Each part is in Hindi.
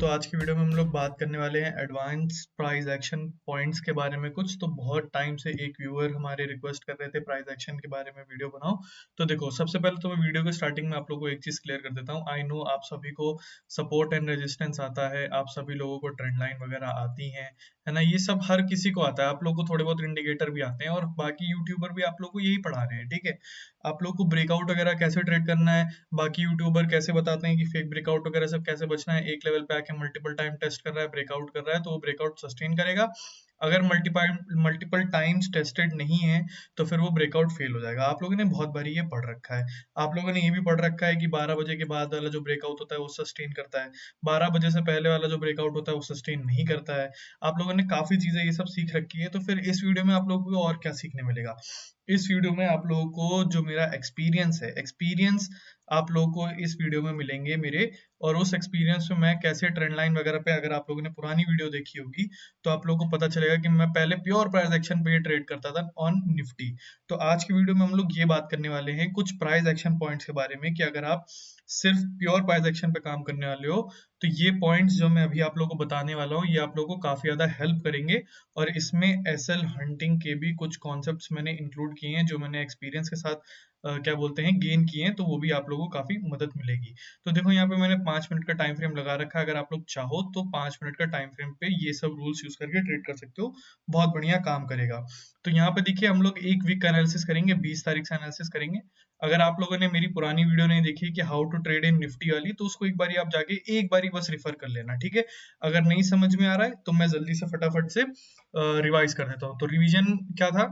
तो आज की वीडियो में हम लोग बात करने वाले हैं एडवांस प्राइस एक्शन पॉइंट्स के बारे में। कुछ तो बहुत टाइम से एक व्यूअर हमारे रिक्वेस्ट कर रहे थे प्राइस एक्शन के बारे में वीडियो बनाओ। तो देखो, सबसे पहले तो मैं वीडियो के स्टार्टिंग में आप लोगों को एक चीज क्लियर कर देता हूँ। आई नो आप सभी को सपोर्ट एंड रेजिस्टेंस आता है, आप सभी लोगों को ट्रेंड लाइन वगैरह आती है ना। ये सब हर किसी को आता है, आप लोगों को थोड़े बहुत इंडिकेटर भी आते हैं और बाकी यूट्यूबर भी आप लोग को यही पढ़ा रहे हैं, ठीक है। आप लोग को ब्रेकआउट वगैरह कैसे ट्रेड करना है, बाकी यूट्यूबर कैसे बताते हैं कि फेक ब्रेकआउट वगैरह सब कैसे बचना है। एक लेवल पे आके मल्टीपल टाइम टेस्ट कर रहा है, ब्रेकआउट कर रहा है, तो वो ब्रेकआउट सस्टेन करेगा। अगर मल्टीपल टाइम्स टेस्टेड नहीं है तो फिर वो ब्रेकआउट फेल हो जाएगा। आप लोगों ने बहुत बारी ये पढ़ रखा है। आप लोगों ने ये भी पढ़ रखा है कि 12 बजे के बाद वाला जो ब्रेकआउट होता है वो सस्टेन करता है, 12 बजे से पहले वाला जो ब्रेकआउट होता है वो सस्टेन नहीं करता है। आप लोगों ने काफी चीजें ये सब सीख रखी है, तो फिर इस वीडियो में आप लोगों को और क्या सीखने मिलेगा। इस वीडियो में आप लोगों को जो मेरा एक्सपीरियंस आप लोगों को इस वीडियो में मिलेंगे मेरे। और उस एक्सपीरियंस में मैं कैसे ट्रेंड लाइन वगैरह पे, अगर आप लोगों ने पुरानी वीडियो देखी होगी तो आप लोगों को पता चलेगा कि मैं पहले प्योर प्राइस एक्शन पे ट्रेड करता था ऑन निफ्टी। तो आज की वीडियो में हम लोग ये बात करने वाले हैं कुछ प्राइस एक्शन पॉइंट्स के बारे में कि अगर आप सिर्फ प्योर प्राइस एक्शन पे काम करने वाले हो तो ये पॉइंट्स जो मैं अभी आप लोगों को बताने वाला हूँ ये आप लोगों को काफी ज्यादा हेल्प करेंगे। और इसमें एसएल हंटिंग के भी कुछ कॉन्सेप्ट्स मैंने इंक्लूड किए हैं जो मैंने एक्सपीरियंस के साथ क्या बोलते हैं गेन किए हैं, तो वो भी आप लोगों को काफी मदद मिलेगी। तो देखो, यहाँ पे मैंने 5 मिनट का टाइम फ्रेम लगा रखा है। अगर आप लोग चाहो तो 5 मिनट का टाइम फ्रेम पे ये सब रूल्स यूज करके ट्रेड कर सकते हो, बहुत बढ़िया काम करेगा। तो यहाँ पे देखिए, हम लोग एक वीक का एनालिसिस करेंगे, 20 तारीख से एनालिसिस करेंगे। अगर आप लोगों ने मेरी पुरानी वीडियो नहीं देखी कि how to trade in Nifty वाली, तो उसको एक बारी आप जाके एक बारी बस रिफर कर लेना, ठीक है। अगर नहीं समझ में आ रहा है तो मैं जल्दी से फटाफट से रिवाइज कर देता हूँ। तो रिवीजन क्या था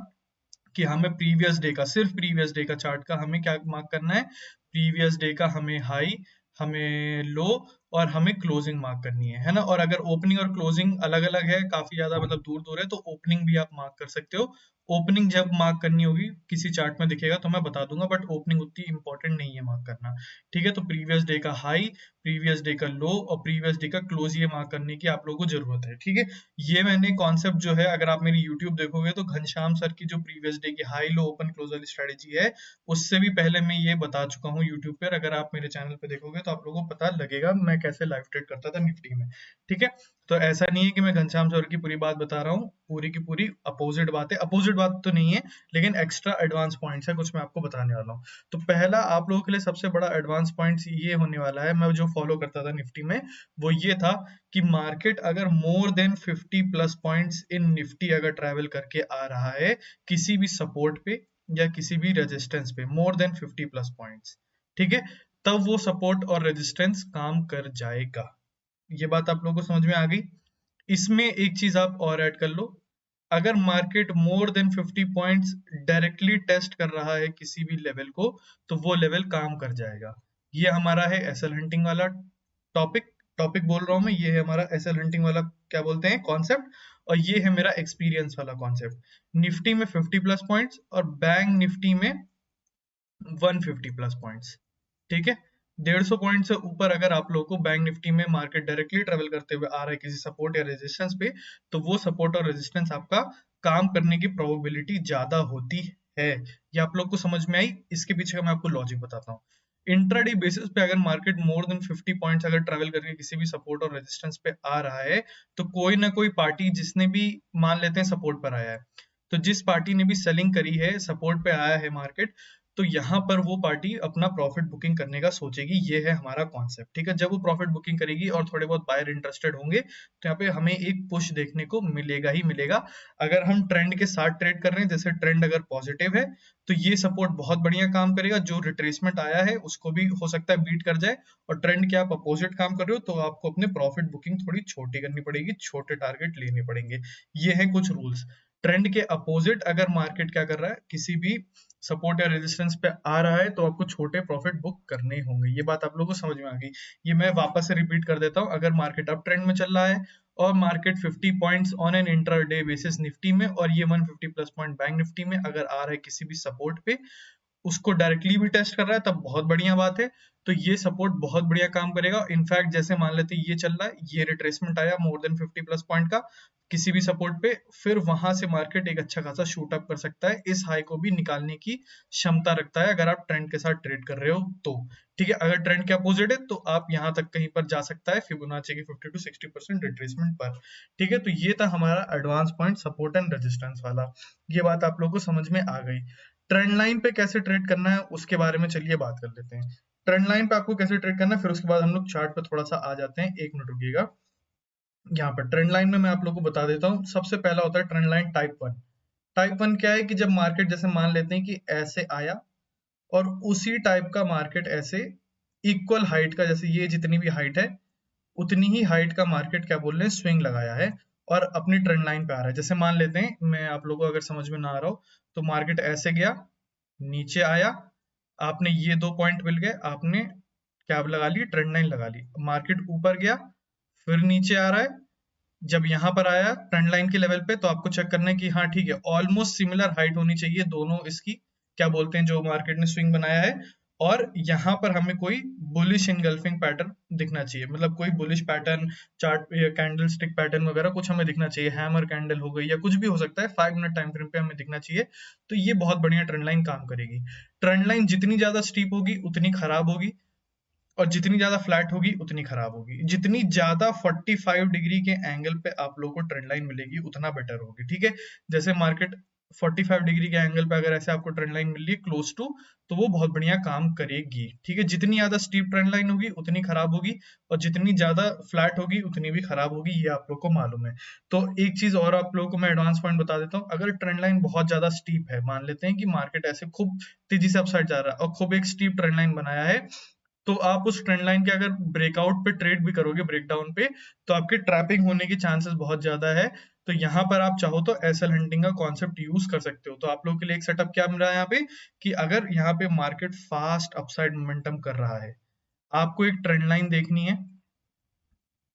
कि हमें प्रीवियस डे का, सिर्फ प्रीवियस डे का चार्ट का हमें क्या मार्क करना है। प्रीवियस डे का हमें हाई, हमें लो और हमें क्लोजिंग मार्क करनी है ना। और अगर ओपनिंग और क्लोजिंग अलग अलग है, काफी ज्यादा मतलब दूर दूर है, तो ओपनिंग भी आप मार्क कर सकते हो। ओपनिंग जब मार्क करनी होगी किसी चार्ट में दिखेगा तो मैं बता दूंगा, बट ओपनिंग उतनी इंपॉर्टेंट नहीं है मार्क करना, ठीक है। तो प्रीवियस डे का हाई, प्रीवियस डे का लो और प्रीवियस डे का क्लोज ये मार्क करने की आप लोगों को जरूरत है, ठीक है। ये मैंने कॉन्सेप्ट जो है, अगर आप मेरी यूट्यूब देखोगे तो घनश्याम सर की जो प्रीवियस डे की हाई लो ओपन क्लोज वाली स्ट्रेटेजी है उससे भी पहले मैं ये बता चुका हूँ यूट्यूब पर। अगर आप मेरे चैनल पे देखोगे तो आप लोगों को पता लगेगा मैं कैसे लाइव ट्रेड करता था निफ्टी में, ठीक है। तो ऐसा नहीं है कि मैं घनश्याम सर की पूरी बात बता रहा हूँ, पूरी की पूरी अपोजिट बात है। अपोजिट बात तो नहीं है, लेकिन एक्स्ट्रा एडवांस पॉइंट्स है कुछ मैं आपको बताने वाला हूँ। तो पहला आप लोगों के लिए सबसे बड़ा एडवांस पॉइंट्स ये होने वाला है, मैं जो फॉलो करता था निफ्टी में वो ये था कि मार्केट अगर मोर than 50 plus points in Nifty अगर ट्रैवल करके आ रहा है किसी भी सपोर्ट पे या किसी भी रेजिस्टेंस पे, मोर देन 50 प्लस पॉइंट्स, ठीक है, तब वो सपोर्ट और रेजिस्टेंस काम कर जाएगा। ये बात आप लोगों को समझ में आ गई। इसमें एक चीज आप और ऐड कर लो, अगर market more than 50 points directly test कर रहा है किसी भी लेवल को तो वो लेवल काम कर जाएगा। ये हमारा है एसएल हंटिंग वाला टॉपिक। टॉपिक बोल रहा हूं मैं, ये है हमारा एसएल हंटिंग वाला क्या बोलते हैं कॉन्सेप्ट। और ये है मेरा एक्सपीरियंस वाला कॉन्सेप्ट। निफ्टी में 50 प्लस पॉइंट्स और बैंक निफ्टी में 150 प्लस पॉइंट्स, ठीक है। 150 पॉइंट से ऊपर अगर आप लोगों को बैंक निफ्टी में मार्केट डायरेक्टली ट्रेवल करते हुए आ रहा है किसी सपोर्ट या रेजिस्टेंस पे, तो वो सपोर्ट और रेजिस्टेंस आपका काम करने की प्रोबेबिलिटी ज्यादा होती है। ये आप लोग को समझ में आई। इसके पीछे का मैं आपको लॉजिक बताता हूँ। इंट्राडे बेसिस पे अगर मार्केट मोर देन 50 पॉइंट्स अगर ट्रेवल करके किसी भी सपोर्ट और रेजिस्टेंस पे आ रहा है तो कोई ना कोई पार्टी, जिसने भी मान लेते हैं सपोर्ट पर आया है, तो जिस पार्टी ने भी सेलिंग करी है, सपोर्ट पे आया है मार्केट, तो यहाँ पर वो पार्टी अपना प्रॉफिट बुकिंग करने का सोचेगी। ये है हमारा कॉन्सेप्ट, ठीक है। जब वो प्रॉफिट बुकिंग करेगी और थोड़े बहुत बायर इंटरेस्टेड होंगे तो यहाँ पे हमें एक पुश देखने को मिलेगा ही मिलेगा। अगर हम ट्रेंड के साथ ट्रेड कर रहे हैं, जैसे ट्रेंड अगर पॉजिटिव है तो ये सपोर्ट बहुत बढ़िया काम करेगा, जो रिट्रेसमेंट आया है उसको भी हो सकता है बीट कर जाए। और ट्रेंड के आप अपोजिट काम कर रहे हो तो आपको अपने प्रॉफिट बुकिंग थोड़ी छोटी करनी पड़ेगी, छोटे टारगेट लेने पड़ेंगे। ये है कुछ रूल्स। ट्रेंड के अपोजिट अगर मार्केट क्या कर रहा है, किसी भी सपोर्ट या रेजिस्टेंस पे आ रहा है, तो आपको छोटे प्रॉफिट बुक करने होंगे। ये बात आप लोगों को समझ में आ गई। ये मैं वापस से रिपीट कर देता हूँ। अगर मार्केट अप ट्रेंड में चल रहा है और market 50 points on an inter day basis Nifty में और ये 150 प्लस पॉइंट बैंक निफ्टी में अगर आ रहा है किसी भी सपोर्ट पे, उसको डायरेक्टली भी टेस्ट कर रहा है, तब बहुत बढ़िया बात है। तो ये सपोर्ट बहुत बढ़िया काम करेगा। इनफैक्ट जैसे मान लेते हैं ये चल रहा है, ये रिट्रेसमेंट आया मोर देन 50+ पॉइंट का किसी भी सपोर्ट पे, फिर वहां से मार्केट एक अच्छा खासा शूट अप कर सकता है, इस हाई को भी निकालने की क्षमता रखता है अगर आप ट्रेंड के साथ ट्रेड कर रहे हो तो। ठीक है, अगर ट्रेंड के अपोजिट है तो आप यहाँ तक कहीं पर जा सकता है फिबोनाची की 50 to 60% रिट्रेसमेंट पर। ठीक है, तो ये था हमारा advance point support and resistance वाला। ये बात आप लोगों को समझ में आ गई। ट्रेंड लाइन पे कैसे ट्रेड करना है उसके बारे में चलिए बात कर लेते हैं। ट्रेंड लाइन पे आपको कैसे ट्रेड करना है, फिर उसके बाद हम लोग चार्ट पे थोड़ा सा आ जाते हैं। एक मिनट रुकिएगा। यहाँ पर ट्रेंड लाइन में मैं आप लोग को बता देता हूँ। सबसे पहला होता है ट्रेंड लाइन टाइप 1। टाइप 1 क्या है कि जब मार्केट जैसे मान लेते हैं कि ऐसे आया और उसी टाइप का मार्केट ऐसे इक्वल हाइट का, जैसे ये जितनी भी हाइट है उतनी ही हाइट का मार्केट क्या बोल रहे हैं स्विंग लगाया है और अपनी ट्रेंड लाइन पे आ रहा है। जैसे मान लेते हैं, मैं आप लोगों को अगर समझ में ना आ रहा हो तो मार्केट ऐसे गया, नीचे आया, आपने ये 2 पॉइंट मिल गए, आपने क्या लगा ली, ट्रेंड लाइन लगा ली। मार्केट ऊपर गया, फिर नीचे आ रहा है, जब यहाँ पर आया ट्रेंड लाइन के लेवल पे तो आपको चेक करना है कि हाँ ठीक है, ऑलमोस्ट सिमिलर हाइट होनी चाहिए दोनों इसकी, क्या बोलते हैं, जो मार्केट ने स्विंग बनाया है, और यहाँ पर हमें कोई बुलिश इनगल्फिंग पैटर्न दिखना चाहिए, मतलब कोई bullish pattern, chart candle stick pattern वगैरह कुछ हमें दिखना चाहिए, हैमर कैंडल हो गई या कुछ भी हो सकता है, 5 मिनट टाइम फ्रेम पे हमें दिखना चाहिए। तो ये बहुत बढ़िया ट्रेंड लाइन काम करेगी। ट्रेंड लाइन जितनी ज्यादा स्टीप होगी उतनी खराब होगी, और जितनी ज्यादा फ्लैट होगी उतनी खराब होगी। जितनी ज्यादा 45 डिग्री के एंगल पे आप लोगों को ट्रेंड लाइन मिलेगी उतना बेटर होगी। ठीक है, जैसे मार्केट 45 डिग्री के एंगल पे अगर ऐसे आपको ट्रेंड लाइन मिल रही है क्लोज टू, तो वो बहुत बढ़िया काम करेगी। ठीक है, जितनी ज्यादा स्टीप ट्रेंड लाइन होगी उतनी खराब होगी, और जितनी ज्यादा फ्लैट होगी उतनी भी खराब होगी, ये आप लोग को मालूम है। तो एक चीज और आप लोगों को मैं एडवांस पॉइंट बता देता हूँ। अगर ट्रेंड लाइन बहुत ज्यादा स्टीप है, मान लेते हैं कि मार्केट ऐसे खूब तेजी से अपसाइड जा रहा है और खूब एक स्टीप ट्रेंड लाइन बनाया है, तो आप उस ट्रेंड लाइन के अगर ब्रेकआउट पे ट्रेड भी करोगे, ब्रेकडाउन पे, तो आपके ट्रैपिंग होने की चांसेस बहुत ज्यादा है। तो यहाँ पर आप चाहो तो एसएल हंटिंग का कॉन्सेप्ट यूज कर सकते हो। तो आप लोगों के लिए एक सेटअप क्या मिल रहा है यहाँ पे, कि अगर यहाँ पे मार्केट फास्ट अपसाइड मोमेंटम कर रहा है, आपको एक ट्रेंड लाइन देखनी है।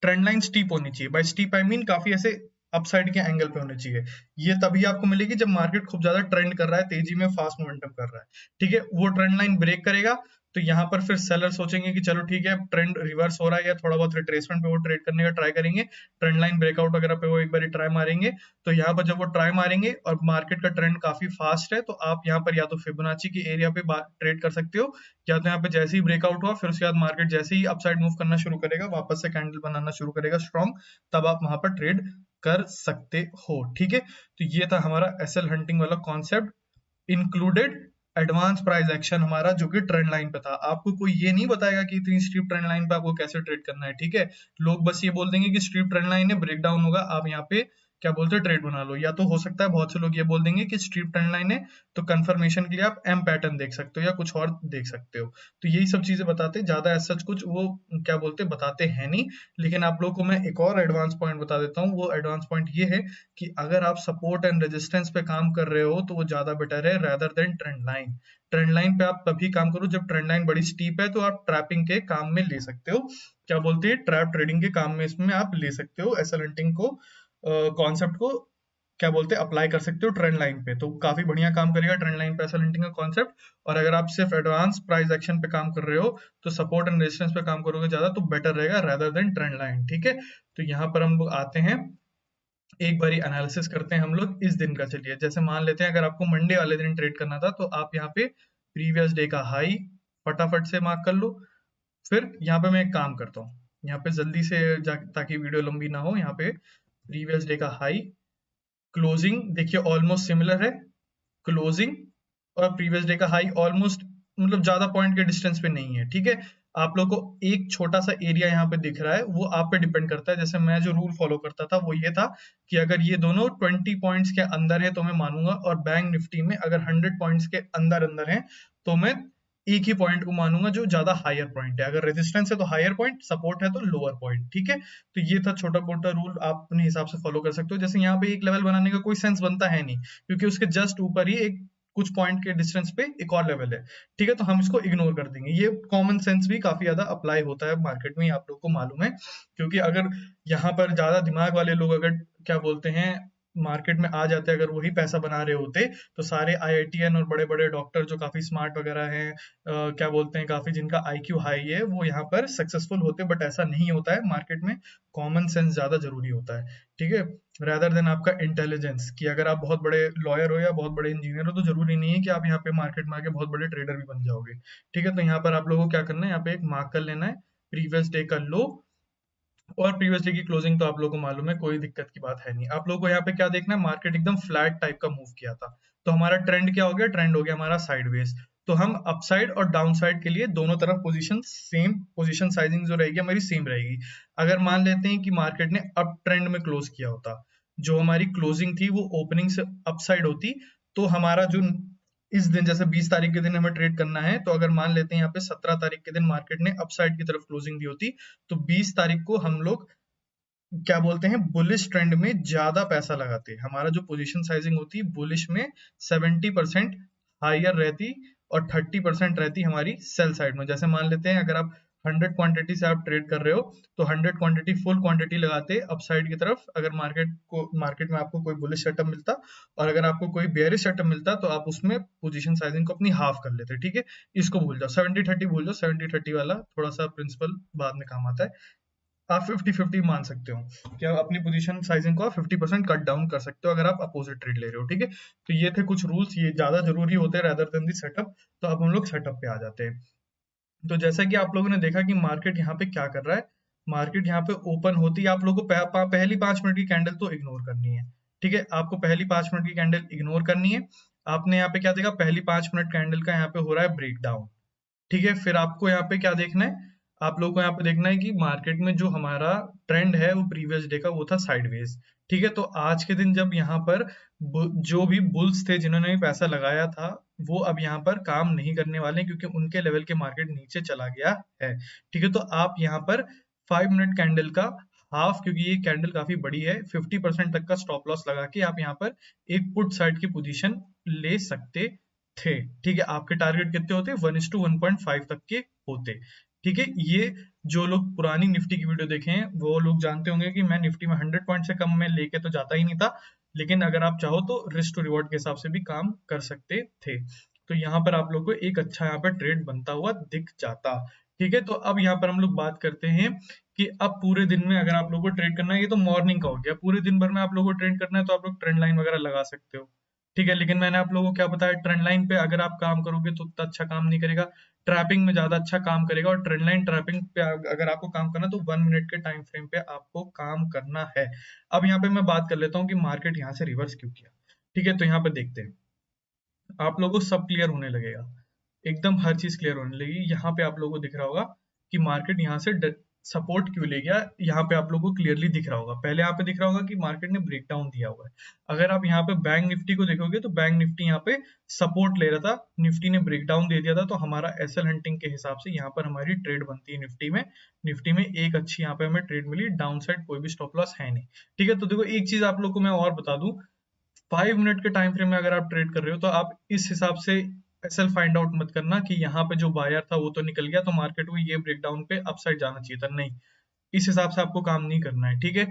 ट्रेंड लाइन स्टीप होनी चाहिए, बाय स्टीप आई मीन काफी ऐसे अपसाइड के एंगल पे होने चाहिए। ये तभी आपको मिलेगी जब मार्केट खूब ज्यादा ट्रेंड कर रहा है, तेजी में फास्ट मोमेंटम कर रहा है। ठीक है, वो ट्रेंड लाइन ब्रेक करेगा तो यहाँ पर फिर सेलर सोचेंगे कि चलो ठीक है, ट्रेंड रिवर्स हो रहा है या थोड़ा बहुत रिट्रेसमेंट पे वो ट्रेड करने का ट्राई करेंगे, ट्रेंड लाइन ब्रेकआउट वगैरह पे वो एक बार ट्राई मारेंगे। तो यहाँ पर जब वो ट्राई मारेंगे और मार्केट का ट्रेंड काफी फास्ट है, तो आप यहाँ पर या तो फिबोनाची की एरिया पे ट्रेड कर सकते हो, या तो यहाँ पे जैसे ही ब्रेकआउट हुआ फिर उसके बाद मार्केट जैसे ही अपसाइड मूव करना शुरू करेगा, वापस से कैंडल बनाना शुरू करेगा स्ट्रॉन्ग, तब आप वहां पर ट्रेड कर सकते हो। ठीक है, तो ये था हमारा एसएल हंटिंग वाला concept, included advance price action हमारा, जो कि ट्रेंड लाइन पे था। आपको कोई ये नहीं बताएगा कि इतनी स्ट्रीप ट्रेंड लाइन पे आपको कैसे ट्रेड करना है। ठीक है, लोग बस ये बोल देंगे कि स्ट्रीप ट्रेंड लाइन है, ब्रेकडाउन होगा, आप यहाँ पे क्या बोलते हैं ट्रेड बना लो। या तो हो सकता है बहुत से लोग ये बोल देंगे कि स्ट्रीप ट्रेंड लाइन है, तो कंफर्मेशन के लिए आप एम पैटर्न देख सकते हो या कुछ और देख सकते हो। तो यही सब चीजें बताते हैं, ज्यादा ऐसा कुछ वो क्या बोलते बताते हैं नहीं। लेकिन आप लोग को मैं एक और एडवांस पॉइंट बता देता हूँ। वो एडवांस पॉइंट ये है कि अगर आप सपोर्ट एंड रेजिस्टेंस पे काम कर रहे हो तो वो ज्यादा बेटर है rather than trend line. Trend line पे आप तभी काम करो जब ट्रेंड लाइन बड़ी स्टीप है, तो आप ट्रैपिंग के काम में ले सकते हो, क्या बोलते हैं ट्रैप ट्रेडिंग के काम में इसमें आप ले सकते हो, एसएल हंटिंग को कॉन्सेप्ट को क्या बोलते हैं अप्लाई कर सकते हो ट्रेंड लाइन पे। तो काफी बढ़िया काम करेगा ट्रेंड लाइन पे एसएल हंटिंग का कॉन्सेप्ट। और अगर आप सिर्फ एडवांस प्राइस एक्शन पे काम कर रहे हो तो सपोर्ट एंड रेजिस्टेंस पे काम करोगे ज्यादा, तो बेटर रहेगा रेदर देन ट्रेंड लाइन। ठीक है, तो यहाँ पर हम लोग आते हैं, एक बारी एनालिसिस करते हैं हम लोग इस दिन का। चलिए, जैसे मान लेते हैं अगर आपको मंडे वाले दिन ट्रेड करना था, तो आप यहाँ पे प्रीवियस डे का हाई फटाफट से मार्क कर लो। फिर यहाँ पे मैं एक काम करता हूँ, यहाँ पे जल्दी से ताकि वीडियो लंबी ना हो, यहाँ पे प्रीवियस डे का हाई, क्लोजिंग देखिए ऑलमोस्ट सिमिलर है, क्लोजिंग और प्रीवियस डे का हाई ऑलमोस्ट, मतलब ज्यादा पॉइंट के डिस्टेंस पे नहीं है। ठीक है, आप लोग को एक छोटा सा एरिया यहाँ पे दिख रहा है, वो आप पे डिपेंड करता है। जैसे मैं जो रूल फॉलो करता था वो ये था कि अगर ये दोनों 20 पॉइंट्स के अंदर है तो मैं मानूंगा, और बैंक निफ्टी में अगर 100 पॉइंट्स के अंदर अंदर है तो मैं एक ही पॉइंट को मानूंगा जो ज्यादा हायर पॉइंट है। अगर रेजिस्टेंस है तो हायर पॉइंट, सपोर्ट है तो लोअर पॉइंट। ठीक है, तो ये था छोटा मोटा रूल, आप अपने हिसाब से फॉलो कर सकते हो। जैसे यहाँ पे एक लेवल बनाने का कोई सेंस बनता है नहीं, क्योंकि उसके जस्ट ऊपर ही एक कुछ पॉइंट के डिस्टेंस पे एक और लेवल है। ठीक है, तो हम इसको इग्नोर कर देंगे। ये कॉमन सेंस भी काफी ज्यादा अप्लाई होता है मार्केट में, आप लोग को मालूम है। क्योंकि अगर यहाँ पर ज्यादा दिमाग वाले लोग अगर क्या बोलते हैं मार्केट में आ जाते, अगर वही पैसा बना रहे होते, तो सारे आईआईटीएन और बड़े बड़े डॉक्टर जो काफी स्मार्ट वगैरह हैं, क्या बोलते हैं, काफी जिनका आईक्यू हाई है, वो यहाँ पर सक्सेसफुल होते। बट ऐसा नहीं होता है, मार्केट में कॉमन सेंस ज्यादा जरूरी होता है, ठीक है, rather देन आपका इंटेलिजेंस। कि अगर आप बहुत बड़े लॉयर हो या बहुत बड़े इंजीनियर हो, तो जरूरी नहीं है कि आप यहाँ पे मार्केट में आके बहुत बड़े ट्रेडर भी बन जाओगे, ठीक है। तो यहाँ पर आप लोगों को क्या करना है, यहाँ पे एक मार्क कर लेना है प्रीवियस डे का लो और प्रीवियस डे की क्लोजिंग, तो आप लोगों को मालूम है, कोई दिक्कत की बात है नहीं। आप लोगों को यहाँ पे क्या देखना है, मार्केट एकदम फ्लैट टाइप का मूव किया था, तो हमारा ट्रेंड क्या हो गया, ट्रेंड हो गया हमारा साइडवेज। तो हम अपसाइड और डाउन साइड के लिए दोनों तरफ पोजीशन सेम, पोजीशन साइजिंग जो रहेगी हमारी सेम रहेगी। अगर मान लेते हैं कि मार्केट ने अप ट्रेंड में क्लोज किया होता, जो हमारी क्लोजिंग थी वो ओपनिंग से अपसाइड होती, तो हमारा जो इस दिन, जैसे 20 तारीख के दिन हमें ट्रेड करना है, तो अगर मान लेते हैं यहाँ पे 17 तारीख के दिन मार्केट ने अपसाइड की तरफ क्लोजिंग दी होती, तो 20 तारीख को हम लोग क्या बोलते हैं, बुलिश ट्रेंड में ज्यादा पैसा लगाते हैं। हमारा जो पोजीशन साइजिंग होती है बुलिश में 70% हायर रहती और 30% रहती हमारी सेल साइड में। जैसे मान लेते हैं अगर आप 100 क्वांटिटी से आप ट्रेड कर रहे हो, तो 100 क्वांटिटी फुल क्वांटिटी लगाते अपसाइड की तरफ, अगर मार्केट में आपको कोई बुलिश सेटअप मिलता, और अगर आपको कोई बेयरिश सेटअप मिलता, तो आप उसमें पोजीशन साइजिंग को अपनी हाफ कर लेते, ठीक है। इसको भूल जाओ, 70-30 भूल जाओ, 70-30 वाला थोड़ा सा प्रिंसिपल बाद में काम आता है। आप 50-50 मान सकते हो कि आप अपनी पोजीशन साइजिंग को आप 50% कट डाउन कर सकते हो अगर आप अपोजिट ट्रेड ले रहे हो, ठीक है। तो ये थे कुछ रूल्स, ये ज्यादा जरूरी होते हैं रेदर देन दी सेटअप। तो अब हम लोग सेटअप पे आ जाते हैं। तो जैसा कि आप लोगों ने देखा कि मार्केट यहाँ पे क्या कर रहा है, मार्केट यहाँ पे ओपन होती है, आप लोगों को पहली 5 मिनट की कैंडल तो इग्नोर करनी है, ठीक है। आपको पहली 5 मिनट की कैंडल इग्नोर करनी है। आपने यहाँ पे क्या देखा, पहली 5 मिनट कैंडल का यहाँ पे हो रहा है ब्रेकडाउन, ठीक है। फिर आपको यहाँ पे क्या देखना है, आप लोगों को यहाँ पे देखना है कि मार्केट में जो हमारा ट्रेंड है वो प्रीवियस डे का वो था साइडवेज, ठीक है। तो आज के दिन जब यहाँ पर जो भी बुल्स थे जिन्होंने भी पैसा लगाया था, वो अब यहाँ पर काम नहीं करने वाले हैं, क्योंकि उनके लेवल के मार्केट नीचे चला गया है, ठीक है। तो आप यहाँ पर 5 मिनट कैंडल का हाफ, क्योंकि ये कैंडल काफी बड़ी है, 50% तक का स्टॉप लॉस लगा के आप यहाँ पर एक पुट साइड की पोजीशन ले सकते थे, ठीक है। आपके टारगेट कितने होते, 1:1.5 तक के होते, ठीक है। ये जो लोग पुरानी निफ्टी की वीडियो देखे हैं वो लोग जानते होंगे कि मैं निफ्टी में 100 पॉइंट से कम में लेके तो जाता ही नहीं था, लेकिन अगर आप चाहो तो रिस्क टू रिवॉर्ड के हिसाब से भी काम कर सकते थे। तो यहाँ पर आप लोग को एक अच्छा यहाँ पर ट्रेड बनता हुआ दिख जाता, ठीक है। तो अब यहाँ पर हम लोग बात करते हैं कि अब पूरे दिन में अगर आप लोगों को ट्रेड करना है, ये तो मॉर्निंग का हो गया, पूरे दिन भर में आप लोगों को ट्रेड करना है, तो आप लोग ट्रेंड लाइन वगैरह लगा सकते हो, ठीक है। लेकिन मैंने आप लोगों को क्या बताया, ट्रेंड लाइन पे अगर आप काम करोगे तो उतना अच्छा काम नहीं करेगा, ट्रैपिंग में ज्यादा अच्छा काम करेगा। और ट्रेंड लाइन ट्रैपिंग पे अगर आपको काम करना, तो 1 मिनट के टाइम फ्रेम पे आपको काम करना है। अब यहाँ पे मैं बात कर लेता हूँ कि मार्केट यहाँ से रिवर्स क्यों किया, ठीक है। तो यहाँ पे देखते हैं, आप लोगों को सब क्लियर होने लगेगा, एकदम हर चीज क्लियर होने लगेगी। यहाँ पे आप लोगों को दिख रहा होगा कि मार्केट यहाँ से सपोर्ट क्यों ले गया, यहाँ पे आप लोगों को क्लियरली दिख रहा होगा। पहले यहाँ पे दिख रहा होगा कि मार्केट ने ब्रेकडाउन दिया हुआ है। अगर आप यहाँ पे बैंक निफ्टी को देखोगे, तो बैंक निफ्टी यहाँ पे सपोर्ट ले रहा था, निफ्टी ने ब्रेकडाउन दे दिया था, तो हमारा एसएल हंटिंग के हिसाब से यहाँ पर हमारी ट्रेड बनती है निफ्टी में एक अच्छी यहाँ पे हमें ट्रेड मिली, डाउन साइड कोई भी स्टॉप लॉस है नहीं, ठीक है। तो देखो एक चीज आप लोग को मैं और बता दूं, 5 मिनट के टाइम फ्रेम में अगर आप ट्रेड कर रहे हो, तो आप इस हिसाब से एसएल फाइंड आउट मत करना कि यहाँ पे जो बायर था वो तो निकल गया, तो मार्केट को ये ब्रेकडाउन पे अपसाइड जाना चाहिए था, नहीं। इस हिसाब से आपको काम नहीं करना है, ठीक है।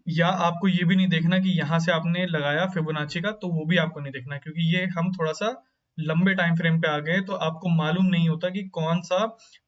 या आपको ये भी नहीं देखना कि यहाँ से आपने लगाया फिबोनाची का, तो वो भी आपको नहीं देखना है, क्योंकि ये हम थोड़ा सा लंबे टाइम फ्रेम पे आ गए, तो आपको मालूम नहीं होता कि कौन सा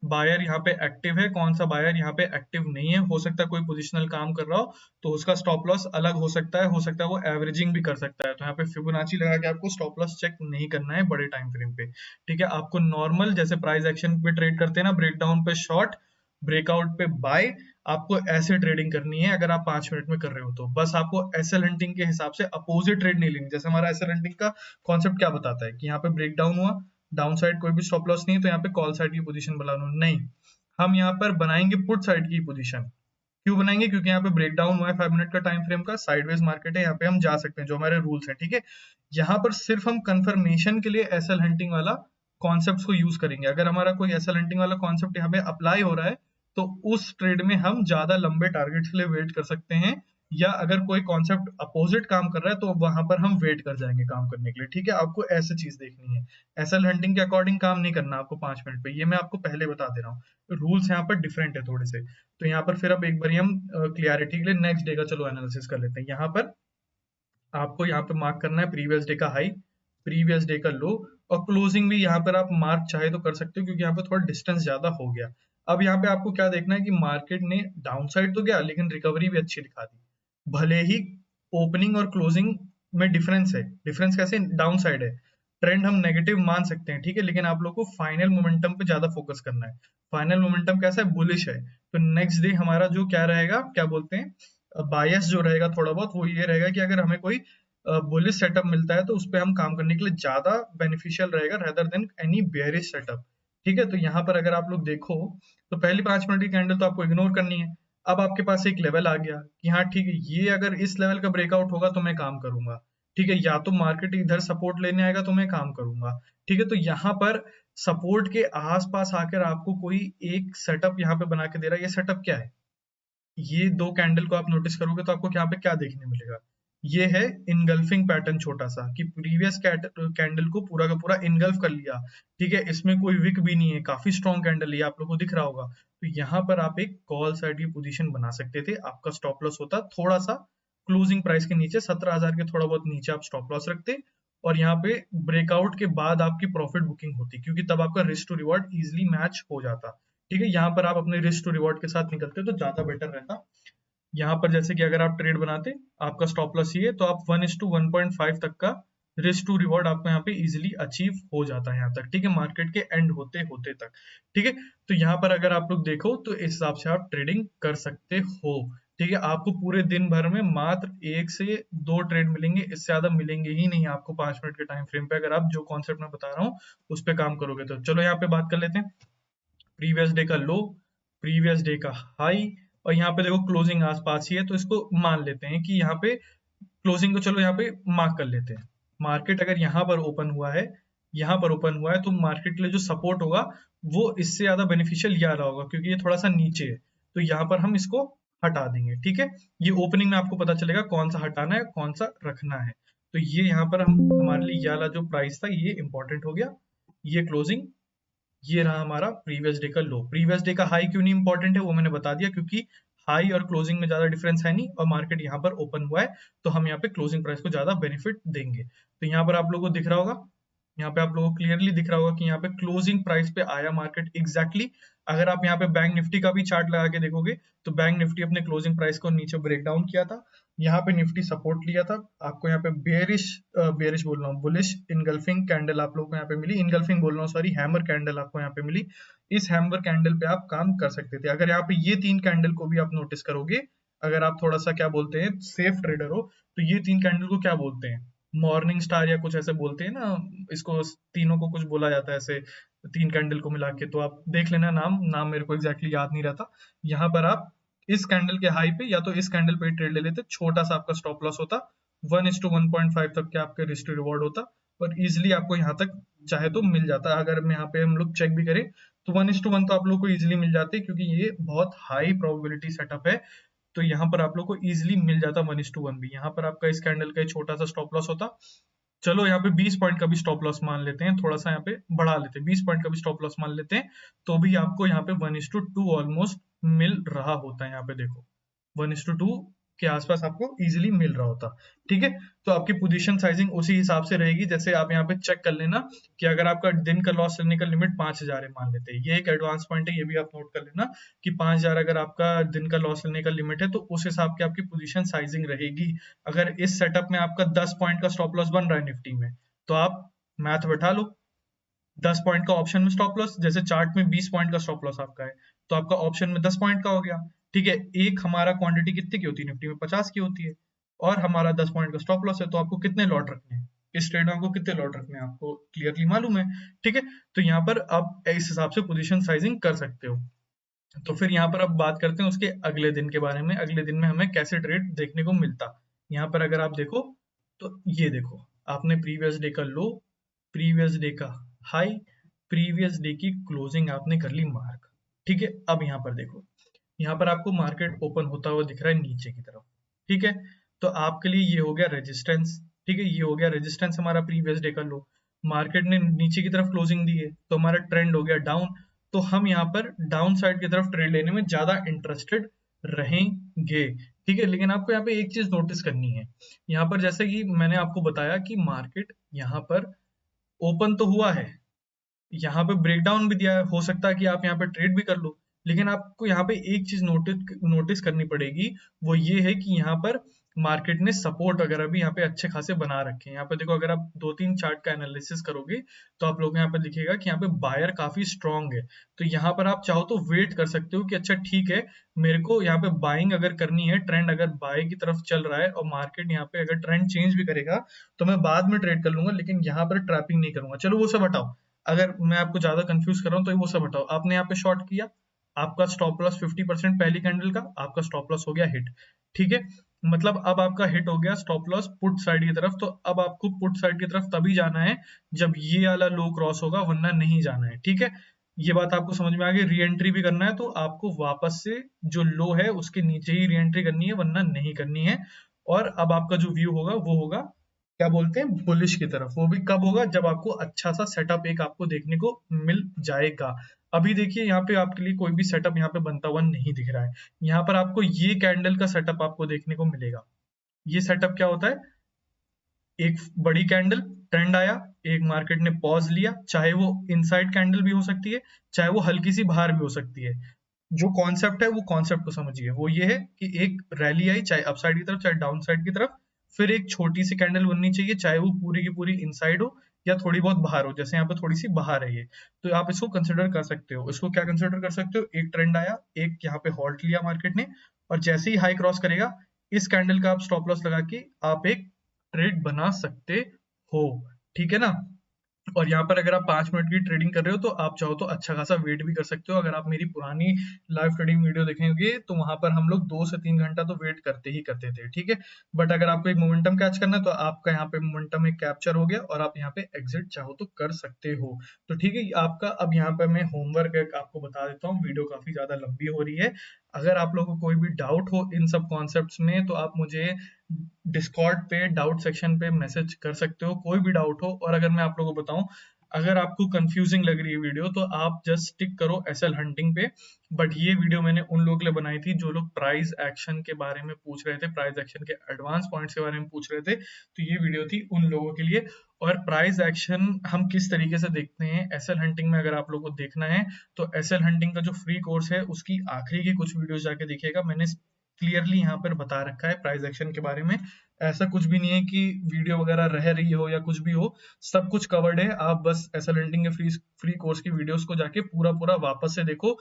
बायर यहाँ पे एक्टिव है, कौन सा बायर यहाँ पे एक्टिव नहीं है। हो सकता है कोई पोजिशनल काम कर रहा हो, तो उसका स्टॉप लॉस अलग हो सकता है वो एवरेजिंग भी कर सकता है। तो यहाँ पे फिबोनाची लगा के आपको स्टॉप लॉस चेक नहीं करना है बड़े टाइम फ्रेम पे, ठीक है। आपको नॉर्मल जैसे प्राइस एक्शन पे ट्रेड करते हैं ना, ब्रेकडाउन पे शॉर्ट, ब्रेकआउट पे बाय, आपको ऐसे ट्रेडिंग करनी है। अगर आप 5 मिनट में कर रहे हो, तो बस आपको एसएल हंटिंग के हिसाब से अपोजिट ट्रेड नहीं लेनी। जैसे हमारा एसएल हंटिंग का कॉन्सेप्ट क्या बताता है कि यहाँ पे ब्रेकडाउन हुआ, डाउन साइड कोई भी स्टॉप लॉस नहीं है, तो यहाँ पे कॉल साइड की पोजीशन बना लो, नहीं। हम यहाँ पर बनाएंगे पुट साइड की पोजीशन। क्यों बनाएंगे, क्योंकि यहाँ पे ब्रेकडाउन हुआ है 5 मिनट का टाइम फ्रेम का, साइडवेज मार्केट है, यहाँ पे हम जा सकते हैं, जो हमारे रूल्स है, ठीक है। यहाँ पर सिर्फ हम कंफर्मेशन के लिए एसएल हंटिंग वाला कॉन्सेप्ट को यूज करेंगे। अगर हमारा कोई एसएल हंटिंग वाला कॉन्सेप्ट यहाँ पे अप्लाई हो रहा है, तो उस ट्रेड में हम ज्यादा लंबे टारगेट के लिए वेट कर सकते हैं, या अगर कोई कॉन्सेप्ट अपोजिट काम कर रहा है, तो वहां पर हम वेट कर जाएंगे काम करने के लिए, ठीक है। आपको ऐसी चीज देखनी है, एसएल हंटिंग के अकॉर्डिंग काम नहीं करना आपको 5 मिनट पे, ये मैं आपको पहले बता दे रहा हूँ। रूल्स यहाँ पर डिफरेंट है थोड़े से। तो यहाँ पर फिर अब एक बार हम क्लियरिटी के लिए नेक्स्ट डे का चलो एनालिसिस कर लेते हैं। यहाँ पर आपको यहाँ पे मार्क करना है प्रीवियस डे का हाई, प्रीवियस डे का लो, और क्लोजिंग भी यहाँ पर आप मार्क चाहे तो कर सकते हो क्योंकि यहाँ पे थोड़ा डिस्टेंस ज्यादा हो गया। अब यहाँ पे आपको क्या देखना है कि मार्केट ने डाउन साइड तो गया लेकिन रिकवरी भी अच्छी दिखा दी, भले ही ओपनिंग और क्लोजिंग में डिफरेंस है। डिफरेंस कैसे? डाउन साइड है, ट्रेंड हम नेगेटिव मान सकते हैं, ठीक है, लेकिन आप लोग को फाइनल मोमेंटम पे ज्यादा फोकस करना है। फाइनल मोमेंटम कैसा है? बुलिश है। तो नेक्स्ट डे हमारा जो क्या रहेगा, क्या बोलते हैं, बायस जो रहेगा थोड़ा बहुत, वो ये रहेगा कि अगर हमें कोई बुलिश सेटअप मिलता है तो उस पर हम काम करने के लिए ज्यादा बेनिफिशियल रहेगा rather than any bearish setup. ठीक है, तो यहाँ पर अगर आप लोग देखो तो पहली 5 मिनट की कैंडल तो आपको इग्नोर करनी है। अब आपके पास एक लेवल आ गया कि हाँ ठीक है, ये अगर इस लेवल का ब्रेकआउट होगा तो मैं काम करूंगा, ठीक है, या तो मार्केट इधर सपोर्ट लेने आएगा तो मैं काम करूंगा, ठीक है। तो यहाँ पर सपोर्ट के आसपास आकर आपको कोई एक सेटअप यहाँ पे बना के दे रहा है। ये सेटअप क्या है? ये दो कैंडल को आप नोटिस करोगे तो आपको यहाँ पे क्या देखने मिलेगा? ये है इनगल्फिंग पैटर्न छोटा सा, कि प्रीवियस कैंडल को पूरा का पूरा इनगल्फ कर लिया, ठीक है, इसमें कोई विक भी नहीं है, काफी स्ट्रॉन्ग कैंडल है, ये आप लोग को दिख रहा होगा। तो यहाँ पर आप एक कॉल साइड की पोजीशन बना सकते थे, आपका स्टॉप लॉस होता थोड़ा सा क्लोजिंग प्राइस के नीचे, 17,000 के थोड़ा बहुत नीचे आप स्टॉप लॉस रखते, और यहाँ पे ब्रेकआउट के बाद आपकी प्रॉफिट बुकिंग होती, क्योंकि तब आपका risk to reward easily match हो जाता। ठीक है, यहाँ पर आप अपने रिस्क टू रिवॉर्ड के साथ निकलते तो ज्यादा बेटर रहता। यहाँ पर जैसे कि अगर आप ट्रेड बनाते, आपका स्टॉप लॉस ये है, तो आप 1:1.5 तक का रिस्क टू रिवॉर्ड आपको यहाँ पे इजिली अचीव हो जाता है यहाँ तक, ठीक है, मार्केट के एंड होते होते तक। ठीक है, तो यहाँ पर अगर आप लोग देखो तो इस हिसाब से आप ट्रेडिंग कर सकते हो। ठीक है, आपको पूरे दिन भर में मात्र 1 से 2 ट्रेड मिलेंगे, इससे ज्यादा मिलेंगे ही नहीं आपको 5 मिनट के टाइम फ्रेम पे, अगर आप जो कॉन्सेप्ट मैं बता रहा हूँ उस पर काम करोगे तो। चलो यहाँ पे बात कर लेते हैं प्रीवियस डे का लो, प्रीवियस डे का हाई, और यहाँ पे देखो क्लोजिंग आसपास ही है, तो इसको मान लेते हैं कि यहाँ पे क्लोजिंग को चलो यहाँ पे मार्क कर लेते हैं। मार्केट अगर यहाँ पर ओपन हुआ है, यहाँ पर ओपन हुआ है, तो मार्केट के लिए जो सपोर्ट होगा वो इससे ज्यादा बेनिफिशियल ये रहा होगा, क्योंकि ये थोड़ा सा नीचे है, तो यहाँ पर हम इसको हटा देंगे। ठीक है, ये ओपनिंग में आपको पता चलेगा कौन सा हटाना है कौन सा रखना है। तो ये यहाँ पर हम हमारे लिए ये वाला जो प्राइस था ये इंपॉर्टेंट हो गया, ये क्लोजिंग, ये रहा हमारा प्रीवियस डे का लो। प्रीवियस डे का हाई क्यों नहीं इंपॉर्टेंट है वो मैंने बता दिया, क्योंकि हाई और क्लोजिंग में ज्यादा डिफरेंस है नहीं, और मार्केट यहाँ पर ओपन हुआ है तो हम यहाँ पे क्लोजिंग प्राइस को ज्यादा बेनिफिट देंगे। तो यहाँ पर आप लोगों को दिख रहा होगा, यहाँ पे आप लोगों को क्लियरली दिख रहा होगा कि यहाँ पे क्लोजिंग प्राइस पे आया मार्केट एग्जैक्टली। अगर आप यहाँ पे बैंक निफ्टी का भी चार्ट लगा के देखोगे तो बैंक निफ्टी अपने क्लोजिंग प्राइस को नीचे ब्रेक डाउन किया था, यहाँ पे निफ्टी सपोर्ट लिया था, आपको यहाँ पे बेरिश बेरिश बोल रहा हूँ, बुलिश इनगल्फिंग कैंडल आप लोगों को यहाँ पे मिली, इनगल्फिंग बोल रहा हूँ सॉरी, हैमर कैंडल आपको यहाँ पे मिली। इस हैमर कैंडल पे आप काम कर सकते थे। अगर यहाँ पे ये 3 कैंडल को भी आप नोटिस करोगे, अगर आप थोड़ा सा क्या बोलते हैं सेफ ट्रेडर हो, तो ये 3 कैंडल को क्या बोलते हैं? मॉर्निंग स्टार या कुछ ऐसे बोलते हैं ना, इसको तीनों को कुछ बोला जाता है ऐसे, 3 कैंडल को मिला के, तो आप देख लेना, नाम नाम मेरे को एग्जैक्टली याद नहीं रहता। यहाँ पर आप इस कैंडल के हाई पे या तो इस कैंडल पे ट्रेड ले लेते, छोटा सा आपका स्टॉप लॉस होता, 1:1.5 तक के आपके रिस्क रिवॉर्ड होता, और इजिली आपको यहाँ तक चाहे तो मिल जाता। अगर मैं यहाँ पे हम लोग चेक भी करें तो 1:1 तो आप लोग को इजिली मिल जाती है, क्योंकि ये बहुत हाई प्रोबेबिलिटी सेटअप है, तो यहाँ पर आप लोग को इजिली मिल जाता 1:1 भी। यहाँ पर आपका इस कैंडल का छोटा सा स्टॉप लॉस होता, चलो यहाँ पे 20 पॉइंट का भी स्टॉप लॉस मान लेते हैं, थोड़ा सा यहाँ पे बढ़ा लेते हैं, 20 पॉइंट का भी स्टॉप लॉस मान लेते हैं, तो भी आपको यहाँ पे 1:2 ऑलमोस्ट मिल रहा होता है। यहाँ पे देखो 1:2 के आसपास आपको इजीली मिल रहा होता। ठीक है, तो आपकी पोजीशन साइजिंग उसी हिसाब से रहेगी, जैसे आप यहाँ पे चेक कर लेना कि अगर आपका दिन का लॉस लेने का लिमिट 5,000 है मान लेते हैं, ये एक एडवांस पॉइंट है, ये भी आप नोट कर लेना कि 5,000 अगर आपका दिन का लॉस लेने का लिमिट है तो उस हिसाब की आपकी पोजीशन साइजिंग रहेगी। अगर इस सेटअप में आपका 10 पॉइंट का स्टॉप लॉस बन रहा है निफ्टी में, तो आप मैथ बैठा लो, 10 पॉइंट का ऑप्शन में स्टॉप लॉस, जैसे चार्ट में 20 पॉइंट का स्टॉप लॉस आपका है, तो आपका ऑप्शन में 10 पॉइंट का हो गया। ठीक है, एक हमारा क्वांटिटी कितने की होती है निफ्टी में? 50 की होती है, और हमारा 10 पॉइंट का स्टॉप लॉस है, तो आपको कितने लॉट रखने हैं इस ट्रेड में? आपको कितने लॉट रखने हैं आपको क्लियरली मालूम है। ठीक है, तो यहाँ पर आप इस हिसाब से पोजीशन साइजिंग कर सकते हो। तो फिर यहाँ पर अब बात करते हैं उसके अगले दिन के बारे में, अगले दिन में हमें कैसे ट्रेड देखने को मिलता। यहाँ पर अगर आप देखो तो ये देखो, आपने प्रीवियस डे का लो, प्रीवियस डे का हाई, प्रीवियस डे की क्लोजिंग आपने कर ली मार्क। ठीक है, अब यहाँ पर देखो, यहाँ पर आपको मार्केट ओपन होता हुआ दिख रहा है नीचे की तरफ। ठीक है, तो आपके लिए ये हो गया रेजिस्टेंस। ठीक है, ये हो गया रेजिस्टेंस हमारा प्रीवियस डे का लो, मार्केट ने नीचे की तरफ क्लोजिंग दी है तो हमारा ट्रेंड हो गया डाउन, तो हम यहाँ पर डाउन साइड की तरफ ट्रेड लेने में ज्यादा इंटरेस्टेड रहेंगे। जाएंगे, ठीक है। लेकिन आपको यहाँ पे एक चीज नोटिस करनी है, यहाँ पर जैसे कि मैंने आपको बताया कि मार्केट यहाँ पर ओपन तो हुआ है, यहाँ पे ब्रेकडाउन भी दिया है, हो सकता है कि आप यहाँ पे ट्रेड भी कर लो, लेकिन आपको यहाँ पे एक चीज नोटिस नोटिस करनी पड़ेगी, वो ये है कि यहाँ पर मार्केट ने सपोर्ट वगैरह भी यहाँ पे अच्छे खासे बना रखे हैं। यहाँ पे देखो, अगर आप 2-3 चार्ट का एनालिसिस करोगे तो आप लोगों को यहाँ पे दिखेगा कि यहाँ पे बायर काफी स्ट्रांग है। तो यहाँ पर आप चाहो तो वेट कर सकते हो कि अच्छा ठीक है, मेरे को यहाँ पे बाइंग अगर करनी है, ट्रेंड अगर बाय की तरफ चल रहा है और मार्केट यहाँ पे अगर ट्रेंड चेंज भी करेगा तो मैं बाद में ट्रेड कर लूंगा, लेकिन यहाँ पर ट्रैपिंग नहीं करूंगा। चलो वो सब हटाओ, अगर मैं आपको ज्यादा कंफ्यूज कर रहा हूँ तो वो सब हटाओ। आपने यहाँ पे शॉर्ट किया, आपका स्टॉप लॉस 50% पहली कैंडल का, आपका स्टॉप लॉस हो गया हिट, ठीक है। मतलब अब आपका हिट हो गया स्टॉप लॉस पुट साइड की तरफ, तो अब आपको पुट साइड की तरफ तभी जाना है जब ये वाला लो क्रॉस होगा, वरना नहीं जाना है, ठीक है। ये बात आपको समझ में आ गई। री एंट्री भी करना है तो आपको वापस से जो लो है उसके नीचे ही री एंट्री करनी है, वरना नहीं करनी है। और अब आपका जो व्यू होगा वो होगा, क्या बोलते हैं, बुलिश की तरफ। वो भी कब होगा, जब आपको अच्छा सा सेटअप एक आपको देखने को मिल जाएगा। अभी देखिए यहाँ पे आपके लिए कोई भी सेटअप यहाँ पे बनता हुआ नहीं दिख रहा है। यहाँ पर आपको ये कैंडल का सेटअप आपको देखने को मिलेगा। ये सेटअप क्या होता है, एक बड़ी कैंडल, ट्रेंड आया, एक मार्केट ने पॉज लिया, चाहे वो इनसाइड कैंडल भी हो सकती है, चाहे वो हल्की सी बाहर भी हो सकती है। जो कॉन्सेप्ट है वो कॉन्सेप्ट को समझिए, वो ये है कि एक रैली आई, चाहे अपसाइड की तरफ चाहे डाउन साइड की तरफ, फिर एक छोटी सी कैंडल बननी चाहिए, चाहे वो पूरी की पूरी इनसाइड हो या थोड़ी बहुत बाहर हो, जैसे यहाँ पे थोड़ी सी बाहर है ये। तो आप इसको कंसिडर कर सकते हो। इसको क्या कंसिडर कर सकते हो, एक ट्रेंड आया, एक यहाँ पे हॉल्ट लिया मार्केट ने, और जैसे ही हाई क्रॉस करेगा, इस कैंडल का आप स्टॉप लॉस लगा के आप एक ट्रेड बना सकते हो, ठीक है ना। और यहाँ पर अगर आप 5 मिनट की ट्रेडिंग कर रहे हो तो आप चाहो तो अच्छा खासा वेट भी कर सकते हो। अगर आप मेरी पुरानी लाइव ट्रेडिंग वीडियो देखेंगे तो वहां पर हम लोग 2 से 3 घंटा तो वेट करते ही करते थे, ठीक है। बट अगर आपको एक मोमेंटम कैच करना है तो आपका यहाँ पे मोमेंटम एक कैप्चर हो गया और आप यहाँ पे एग्जिट चाहो तो कर सकते हो। तो ठीक है, आपका अब यहाँ पर मैं होमवर्क आपको बता देता हूँ, वीडियो काफी ज्यादा लंबी हो रही है। अगर आप लोगों को कोई भी डाउट हो इन सब कॉन्सेप्ट्स में तो आप मुझे डिस्कॉर्ड पे डाउट सेक्शन पे मैसेज कर सकते हो, कोई भी डाउट हो। और अगर मैं आप लोगों को बताऊं, अगर आपको कंफ्यूजिंग लग रही है वीडियो तो आप जस्ट स्टिक करो एसएल हंटिंग पे। बट ये वीडियो मैंने उन लोगों के लिए बनाई थी जो लोग प्राइस एक्शन के बारे में पूछ रहे थे, प्राइस एक्शन के एडवांस पॉइंट्स के बारे में पूछ रहे थे, तो ये वीडियो थी उन लोगों के लिए। और प्राइस एक्शन हम किस तरीके से देखते हैं एसएल हंटिंग में, अगर आप लोगों को देखना है तो एसएल हंटिंग का जो फ्री कोर्स है उसकी आखिरी की कुछ वीडियोस जाके देखिएगा। मैंने क्लियरली यहाँ पर बता रखा है प्राइस एक्शन के बारे में। ऐसा कुछ भी नहीं है कि वीडियो वगैरह रह रही हो या कुछ भी हो, सब कुछ कवर्ड है। आप बस एसएल हंटिंग के फ्री कोर्स की वीडियोस को जाके पूरा पूरा वापस से देखो,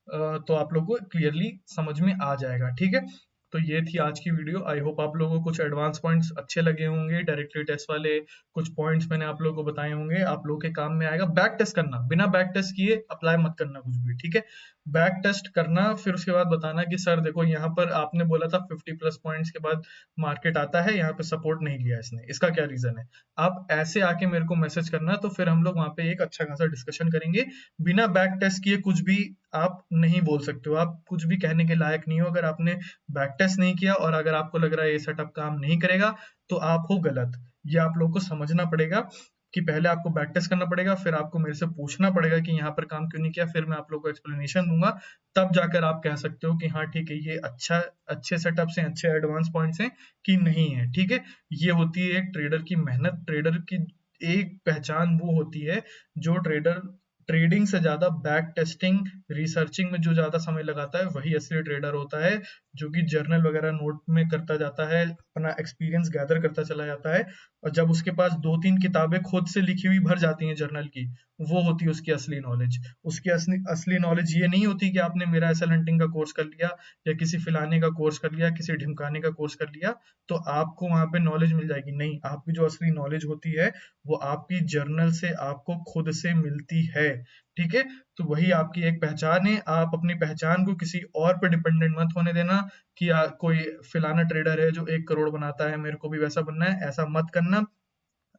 तो आप लोग को क्लियरली समझ में आ जाएगा, ठीक है। तो ये थी आज की वीडियो। आई होप आप लोगों को कुछ एडवांस पॉइंट्स अच्छे लगे होंगे, डायरेक्टली टेस्ट वाले कुछ पॉइंट्स मैंने आप लोगों को बताए होंगे, आप लोगों के काम में आएगा। बैक टेस्ट करना, बिना बैक टेस्ट किए अप्लाई मत करना कुछ भी, ठीक है। बैक टेस्ट करना, फिर उसके बाद बताना कि सर देखो यहाँ पर आपने बोला था 50+ पॉइंट्स के बाद मार्केट आता है, यहाँ पे सपोर्ट नहीं लिया इसने, इसका क्या रीजन है। आप ऐसे आके मेरे को मैसेज करना, तो फिर हम लोग वहां पे एक अच्छा खासा डिस्कशन करेंगे। बिना बैक टेस्ट किए कुछ भी आप नहीं बोल सकते हो, आप कुछ भी कहने के लायक नहीं हो अगर आपने बैक टेस्ट नहीं किया। और अगर आपको लग रहा है ये सेटअप काम नहीं करेगा तो आप हो गलत। ये आप लोग को समझना पड़ेगा कि पहले आपको बैक टेस्ट करना पड़ेगा, फिर आपको मेरे से पूछना पड़ेगा कि यहाँ पर काम क्यों नहीं किया, फिर मैं आप लोग को एक्सप्लेनेशन दूंगा। तब जाकर आप कह सकते हो कि हाँ ठीक है, ये अच्छा अच्छे सेटअप से अच्छे एडवांस पॉइंट्स हैं कि नहीं है, ठीक है। ये होती है एक ट्रेडर की मेहनत। ट्रेडर की एक पहचान वो होती है जो ट्रेडर ट्रेडिंग से ज्यादा बैक टेस्टिंग रिसर्चिंग में जो ज्यादा समय लगाता है वही असली ट्रेडर होता है, जो कि जर्नल वगैरह नोट में करता जाता है, अपना एक्सपीरियंस गैदर करता चला जाता है। और जब उसके पास 2-3 किताबें खुद से लिखी हुई भर जाती हैं जर्नल की, वो होती है उसकी असली नॉलेज। उसकी असली असली नॉलेज ये नहीं होती कि आपने मेरा एसएल हंटिंग का कोर्स कर लिया या किसी फिलाने का कोर्स कर लिया, किसी ढिमकाने का कोर्स कर लिया तो आपको वहां पे नॉलेज मिल जाएगी। नहीं, आपकी जो असली नॉलेज होती है वो आपकी जर्नल से आपको खुद से मिलती है, ठीक है। तो वही आपकी एक पहचान है। आप अपनी पहचान को किसी और पे डिपेंडेंट मत होने देना कि कोई फिलाना ट्रेडर है जो 1 करोड़ बनाता है, मेरे को भी वैसा बनना है, ऐसा मत करना।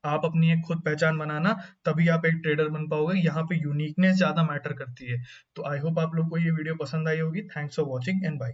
आप अपनी एक खुद पहचान बनाना, तभी आप एक ट्रेडर बन पाओगे। यहाँ पे यूनिकनेस ज्यादा मैटर करती है। तो आई होप आप लोग को ये वीडियो पसंद आई होगी। Thanks for watching and bye.